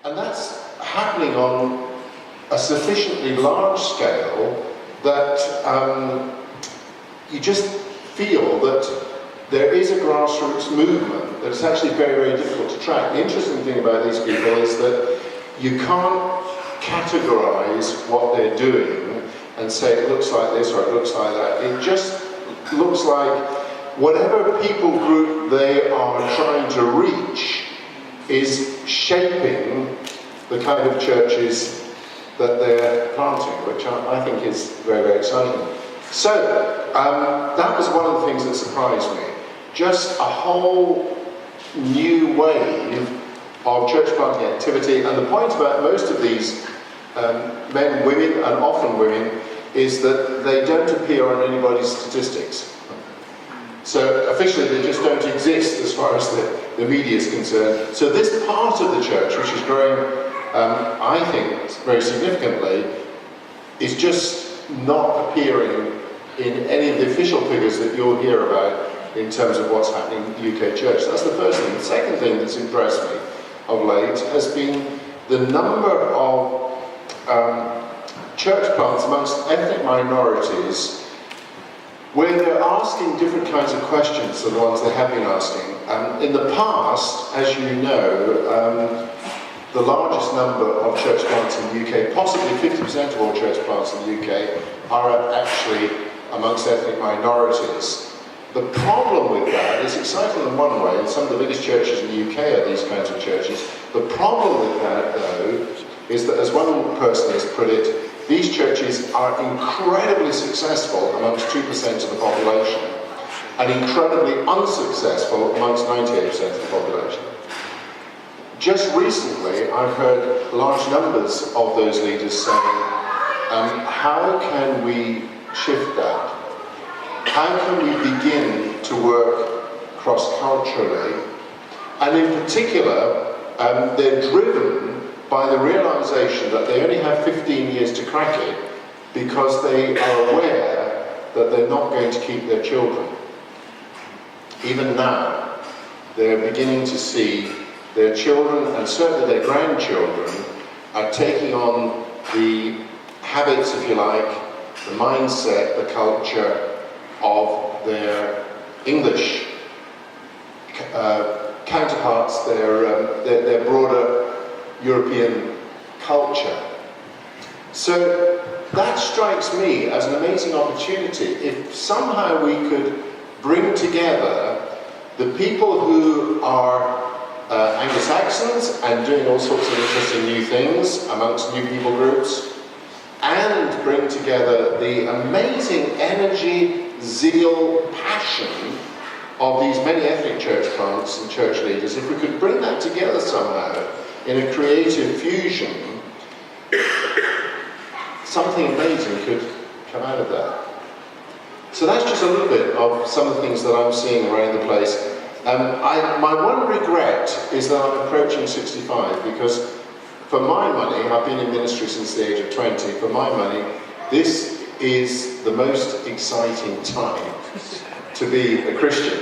And that's happening on a sufficiently large scale that you just feel that there is a grassroots movement that is actually very, very difficult to track. The interesting thing about these people is that you can't categorize what they're doing and say it looks like this or it looks like that. It just looks like whatever people group they are trying to reach is shaping the kind of churches that they're planting, which I think is very, very exciting. So, that was one of the things that surprised me. Just a whole new wave of church planting activity, and the point about most of these men, women, and often women, is that they don't appear on anybody's statistics. So officially they just don't exist as far as the media is concerned. So this part of the church, which is growing, I think, very significantly, is just not appearing in any of the official figures that you'll hear about in terms of what's happening in the UK church. That's the first thing. The second thing that's impressed me of late has been the number of church plants amongst ethnic minorities where they're asking different kinds of questions than the ones they have been asking. In the past, as you know, the largest number of church plants in the UK, possibly 50% of all church plants in the UK, are actually amongst ethnic minorities. The problem with that is exciting in one way, and some of the biggest churches in the UK are these kinds of churches. The problem with that, though, is that, as one person has put it, these churches are incredibly successful amongst 2% of the population, and incredibly unsuccessful amongst 98% of the population. Just recently, I've heard large numbers of those leaders saying, how can we shift that? How can we begin to work cross-culturally? And in particular, they're driven by the realization that they only have 15 years to crack it because they are aware that they're not going to keep their children. Even now, they're beginning to see their children, and certainly their grandchildren, are taking on the habits, if you like, the mindset, the culture of their English counterparts, their broader European culture. So that strikes me as an amazing opportunity. If somehow we could bring together the people who are Anglo-Saxons and doing all sorts of interesting new things amongst new people groups, and bring together the amazing energy, zeal, passion of these many ethnic church plants and church leaders, if we could bring that together somehow in a creative fusion, something amazing could come out of that. So that's just a little bit of some of the things that I'm seeing around the place. My one regret is that I'm approaching 65, because for my money, I've been in ministry since the age of 20, for my money, this is the most exciting time to be a Christian.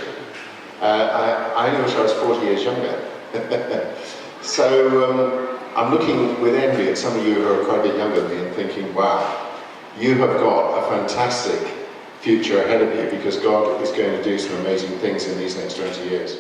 I only wish I was 40 years younger. So I'm looking with envy at some of you who are quite a bit younger than me and thinking, wow, you have got a fantastic future ahead of you, because God is going to do some amazing things in these next 20 years.